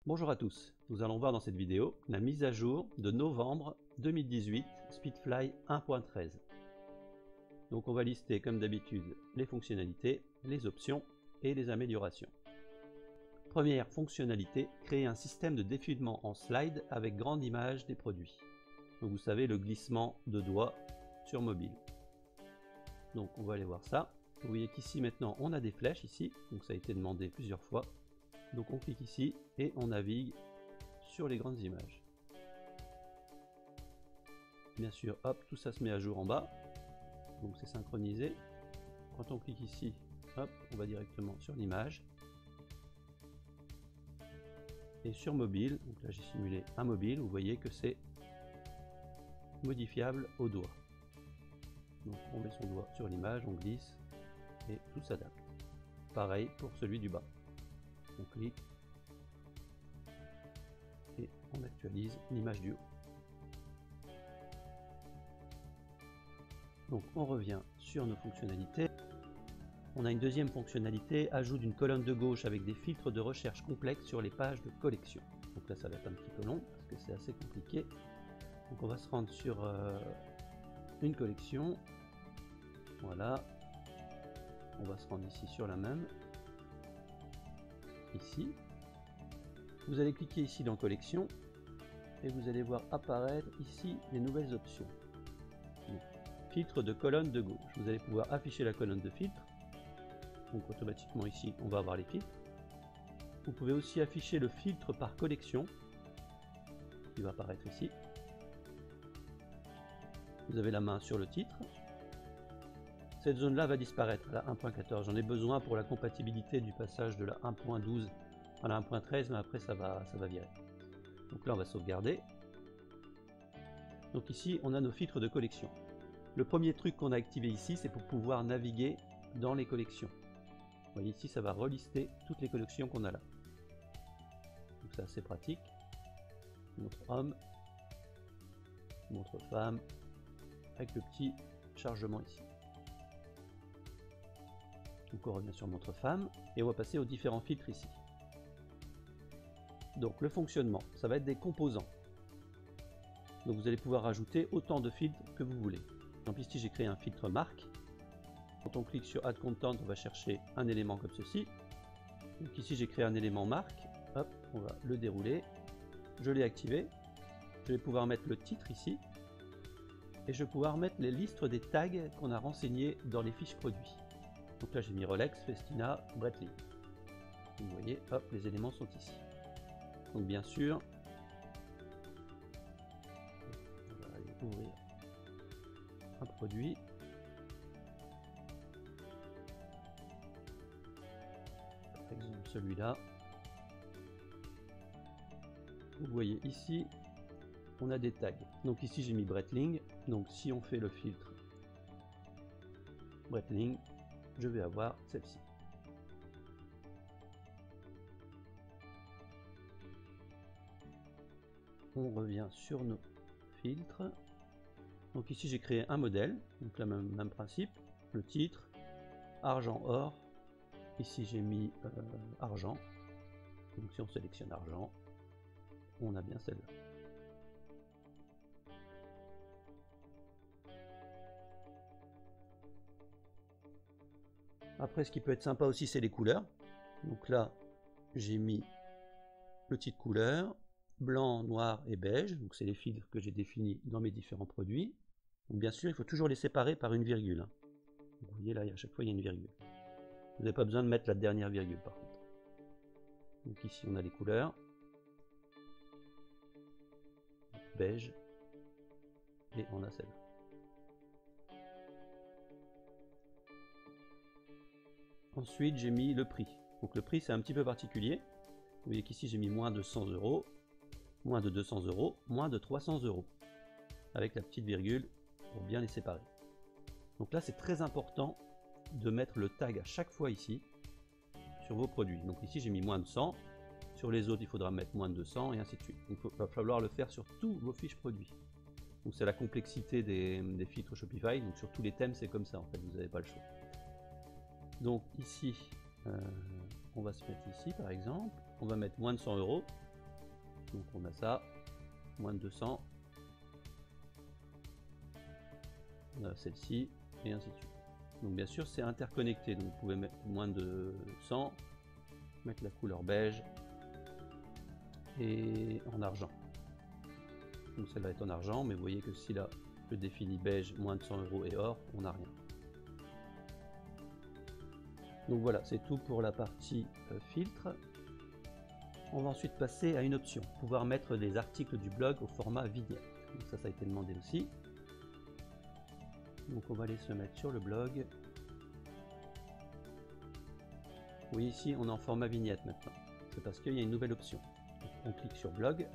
Bonjour à tous, nous allons voir dans cette vidéo la mise à jour de novembre 2018 Speedfly 1.13. Donc on va lister comme d'habitude les fonctionnalités, les options et les améliorations. Première fonctionnalité, créer un système de défilement en slide avec grande image des produits. Donc vous savez, le glissement de doigts sur mobile. Donc on va aller voir ça. Vous voyez qu'ici maintenant on a des flèches ici, donc ça a été demandé plusieurs fois. Donc on clique ici et on navigue sur les grandes images. Bien sûr, hop, tout ça se met à jour en bas. Donc c'est synchronisé. Quand on clique ici, hop, on va directement sur l'image. Et sur mobile, donc là j'ai simulé un mobile, vous voyez que c'est modifiable au doigt. Donc on met son doigt sur l'image, on glisse et tout s'adapte. Pareil pour celui du bas. On clique et on actualise l'image du haut. Donc on revient sur nos fonctionnalités. On a une deuxième fonctionnalité, ajout d'une colonne de gauche avec des filtres de recherche complexes sur les pages de collection. Donc là ça va être un petit peu long parce que c'est assez compliqué. Donc on va se rendre sur une collection. Voilà. On va se rendre ici sur la même. Ici. Vous allez cliquer ici dans collection et vous allez voir apparaître ici les nouvelles options. Donc, filtre de colonne de gauche. Vous allez pouvoir afficher la colonne de filtre. Donc automatiquement ici on va avoir les filtres. Vous pouvez aussi afficher le filtre par collection qui va apparaître ici. Vous avez la main sur le titre. Cette zone là va disparaître à la 1.14. J'en ai besoin pour la compatibilité du passage de la 1.12 à la 1.13, mais après ça va virer. Donc là on va sauvegarder. Donc ici on a nos filtres de collection. Le premier truc qu'on a activé ici, c'est pour pouvoir naviguer dans les collections. Vous voyez ici ça va relister toutes les collections qu'on a là. Donc c'est assez pratique. Montre homme, montre femme, avec le petit chargement ici. Donc on revient sur montre femme et on va passer aux différents filtres ici. Donc le fonctionnement, ça va être des composants. Donc vous allez pouvoir rajouter autant de filtres que vous voulez. Donc ici j'ai créé un filtre marque. Quand on clique sur Add Content, on va chercher un élément comme ceci. Donc ici j'ai créé un élément marque. Hop, on va le dérouler. Je l'ai activé. Je vais pouvoir mettre le titre ici. Et je vais pouvoir mettre les listes des tags qu'on a renseignés dans les fiches produits. Donc là j'ai mis Rolex, Festina, Breitling. Vous voyez, hop, les éléments sont ici. Donc bien sûr, on va aller ouvrir un produit. Par exemple celui-là. Vous voyez ici, on a des tags. Donc ici j'ai mis Breitling. Donc si on fait le filtre Breitling, je vais avoir celle-ci. On revient sur nos filtres. Donc ici j'ai créé un modèle, donc le même principe, le titre, argent, or. Ici j'ai mis argent. Donc si on sélectionne argent, on a bien celle-là. Après, ce qui peut être sympa aussi, c'est les couleurs. Donc là, j'ai mis petite couleur, blanc, noir et beige. Donc c'est les filtres que j'ai définis dans mes différents produits. Donc bien sûr, il faut toujours les séparer par une virgule. Vous voyez là, à chaque fois, il y a une virgule. Vous n'avez pas besoin de mettre la dernière virgule par contre. Donc ici, on a les couleurs. Beige. Et on a celle-là. Ensuite, j'ai mis le prix. Donc le prix, c'est un petit peu particulier. Vous voyez qu'ici, j'ai mis moins de 100 €, moins de 200 €, moins de 300 €. Avec la petite virgule pour bien les séparer. Donc là, c'est très important de mettre le tag à chaque fois ici sur vos produits. Donc ici, j'ai mis moins de 100. Sur les autres, il faudra mettre moins de 200 et ainsi de suite. Donc il va falloir le faire sur tous vos fiches produits. Donc c'est la complexité des filtres Shopify. Donc sur tous les thèmes, c'est comme ça en fait, vous n'avez pas le choix. Donc ici, on va se mettre ici par exemple, on va mettre moins de 100 €. Donc on a ça, moins de 200, on a celle-ci, et ainsi de suite. Donc bien sûr c'est interconnecté, donc vous pouvez mettre moins de 100, mettre la couleur beige et en argent. Donc celle-là est en argent, mais vous voyez que si là je définis beige, moins de 100 € et or, on n'a rien. Donc voilà, c'est tout pour la partie filtre. On va ensuite passer à une option, pouvoir mettre des articles du blog au format vignette. Donc ça a été demandé aussi. Donc on va aller se mettre sur le blog. Vous voyez ici, on est en format vignette maintenant. C'est parce qu'il y a une nouvelle option. Donc, on clique sur blog.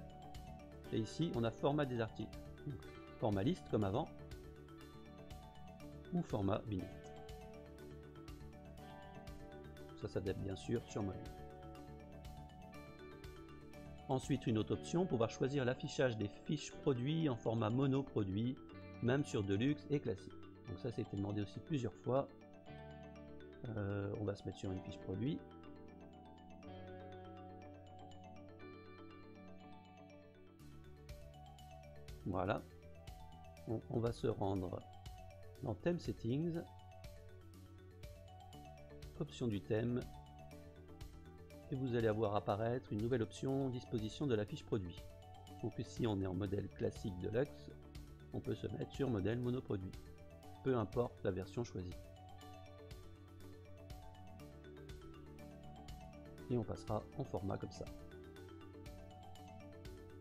Et ici, on a format des articles. Donc, format liste comme avant. Ou format vignette. Ça s'adapte bien sûr sur mobile. Ensuite, une autre option, pouvoir choisir l'affichage des fiches produits en format mono produit, même sur Deluxe et classique. Donc ça, été demandé aussi plusieurs fois. On va se mettre sur une fiche produit. Voilà. On va se rendre dans Theme Settings, option du thème, et vous allez avoir apparaître une nouvelle option, disposition de la fiche produit. Donc ici on est en modèle classique Deluxe, on peut se mettre sur modèle monoproduit, peu importe la version choisie. Et on passera en format comme ça.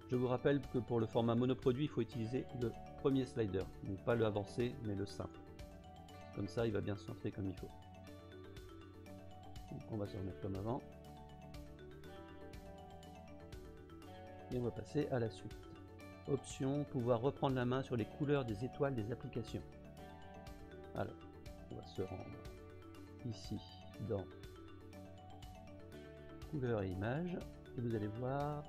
Je vous rappelle que pour le format monoproduit, il faut utiliser le premier slider, donc pas le avancé, mais le simple. Comme ça, il va bien se centrer comme il faut. Donc on va se remettre comme avant. Et on va passer à la suite. Option, pouvoir reprendre la main sur les couleurs des étoiles des applications. Alors, on va se rendre ici dans couleurs et images, et vous allez voir.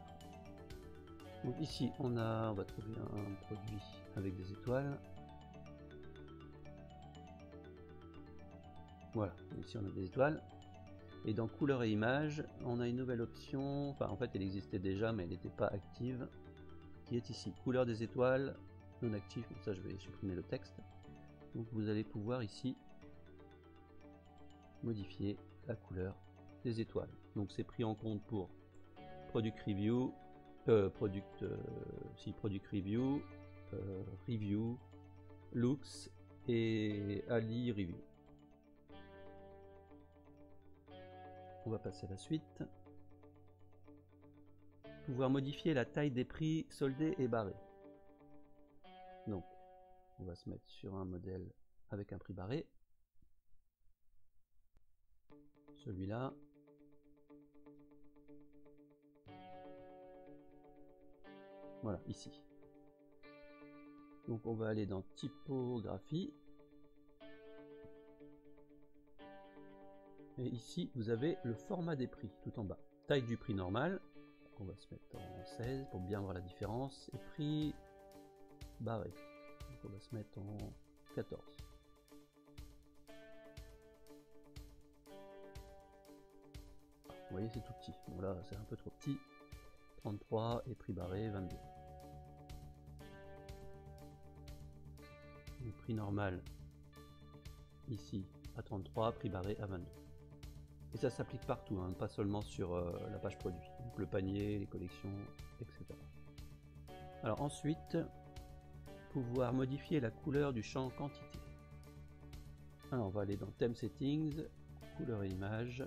Donc ici, on va trouver un produit avec des étoiles. Voilà, ici on a des étoiles. Et dans couleurs et images, on a une nouvelle option, enfin en fait elle existait déjà mais elle n'était pas active, qui est ici, couleur des étoiles, non active, comme ça je vais supprimer le texte. Donc vous allez pouvoir ici modifier la couleur des étoiles. Donc c'est pris en compte pour Product Review, Product Review, Review, Looks et Ali Review. On va passer à la suite. Pouvoir modifier la taille des prix soldés et barrés. Donc, on va se mettre sur un modèle avec un prix barré. Celui-là. Voilà, ici. Donc on va aller dans typographie. Et ici, vous avez le format des prix tout en bas. Taille du prix normal. On va se mettre en 16 pour bien voir la différence. Et prix barré. Donc on va se mettre en 14. Vous voyez, c'est tout petit. Bon là, c'est un peu trop petit. 33 et prix barré 22. Donc, prix normal ici à 33, prix barré à 22. Et ça s'applique partout, hein, pas seulement sur la page produit, donc le panier, les collections, etc. Alors ensuite, pouvoir modifier la couleur du champ quantité. Alors on va aller dans Theme Settings, couleur et image,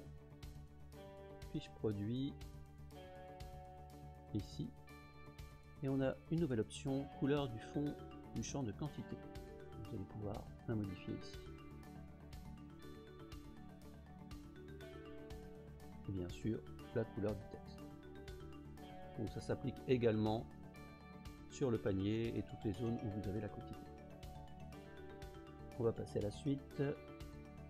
fiche produit, ici, et on a une nouvelle option, couleur du fond du champ de quantité. Vous allez pouvoir la modifier ici. Et bien sûr la couleur du texte. Donc ça s'applique également sur le panier et toutes les zones où vous avez la quantité. On va passer à la suite.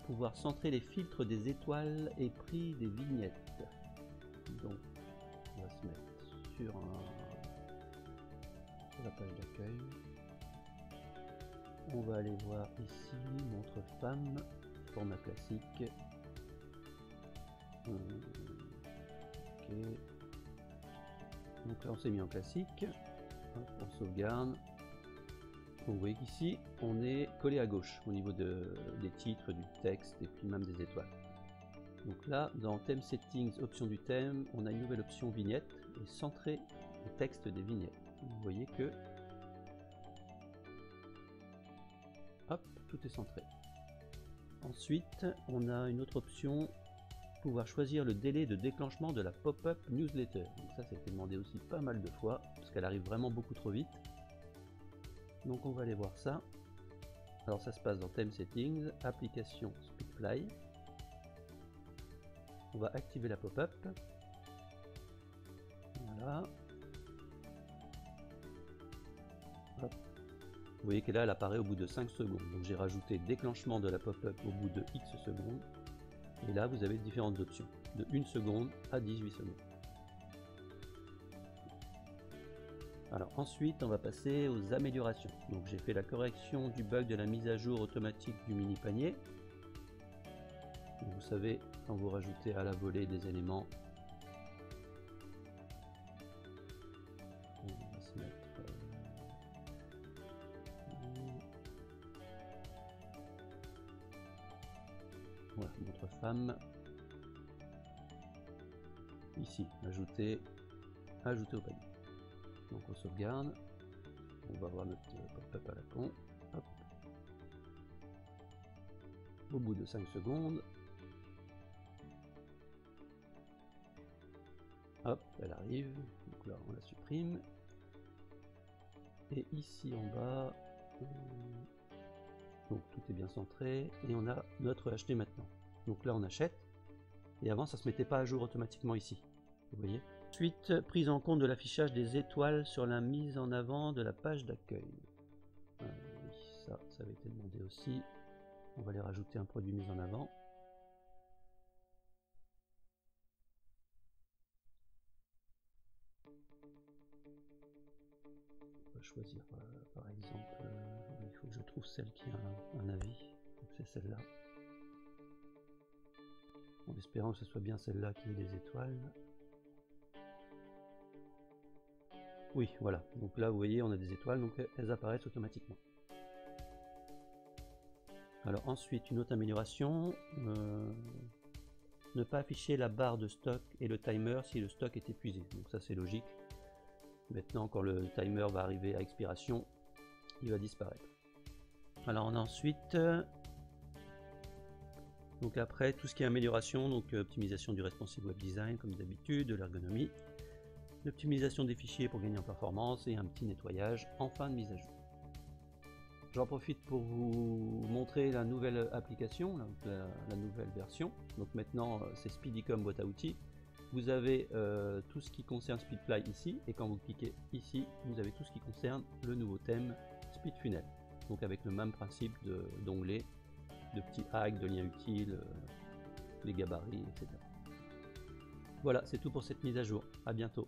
Pouvoir centrer les filtres des étoiles et prix des vignettes. Donc on va se mettre sur la page d'accueil. On va aller voir ici montre femme, format classique. Ok. Donc là on s'est mis en classique, hop, on sauvegarde. Donc vous voyez qu'ici on est collé à gauche au niveau des titres, du texte et puis même des étoiles. Donc là dans thème settings, option du thème, on a une nouvelle option vignette et centrer le texte des vignettes. Vous voyez que hop, tout est centré. Ensuite on a une autre option, pouvoir choisir le délai de déclenchement de la pop-up newsletter. Donc ça a été demandé aussi pas mal de fois parce qu'elle arrive vraiment beaucoup trop vite. Donc on va aller voir ça. Alors ça se passe dans thème settings, application Speedfly. On va activer la pop-up. Voilà. Hop. Vous voyez que là elle apparaît au bout de 5 secondes. Donc j'ai rajouté déclenchement de la pop-up au bout de X secondes. Et là vous avez différentes options, de 1 seconde à 18 secondes. Alors ensuite on va passer aux améliorations. Donc j'ai fait la correction du bug de la mise à jour automatique du mini panier. Donc, vous savez, quand vous rajoutez à la volée des éléments, on va se mettre voilà, notre femme ici, ajouter au panier. Donc on sauvegarde, on va voir notre pop-up à la con. Hop. Au bout de 5 secondes, hop, elle arrive, donc là on la supprime. Et ici en bas, donc tout est bien centré, et on a notre acheter maintenant. Donc là on achète, et avant ça se mettait pas à jour automatiquement ici, vous voyez. Ensuite, prise en compte de l'affichage des étoiles sur la mise en avant de la page d'accueil. Oui, ça avait été demandé aussi. On va les rajouter un produit mis en avant. On va choisir par exemple, il faut que je trouve celle qui a un avis. Donc c'est celle-là. En espérant que ce soit bien celle-là qui ait des étoiles. Oui, voilà. Donc là, vous voyez, on a des étoiles, donc elles apparaissent automatiquement. Alors ensuite, une autre amélioration, ne pas afficher la barre de stock et le timer si le stock est épuisé. Donc ça, c'est logique. Maintenant, quand le timer va arriver à expiration, il va disparaître. Alors on a ensuite, donc après, tout ce qui est amélioration, donc optimisation du responsive web design, comme d'habitude, de l'ergonomie, l'optimisation des fichiers pour gagner en performance et un petit nettoyage en fin de mise à jour. J'en profite pour vous montrer la nouvelle application, la nouvelle version. Donc maintenant c'est Speedycom boîte à outils. Vous avez tout ce qui concerne Speedfly ici, et quand vous cliquez ici, vous avez tout ce qui concerne le nouveau thème SpeedFunnel. Donc avec le même principe d'onglet, de petits hacks, de liens utiles, les gabarits, etc. Voilà, c'est tout pour cette mise à jour. À bientôt.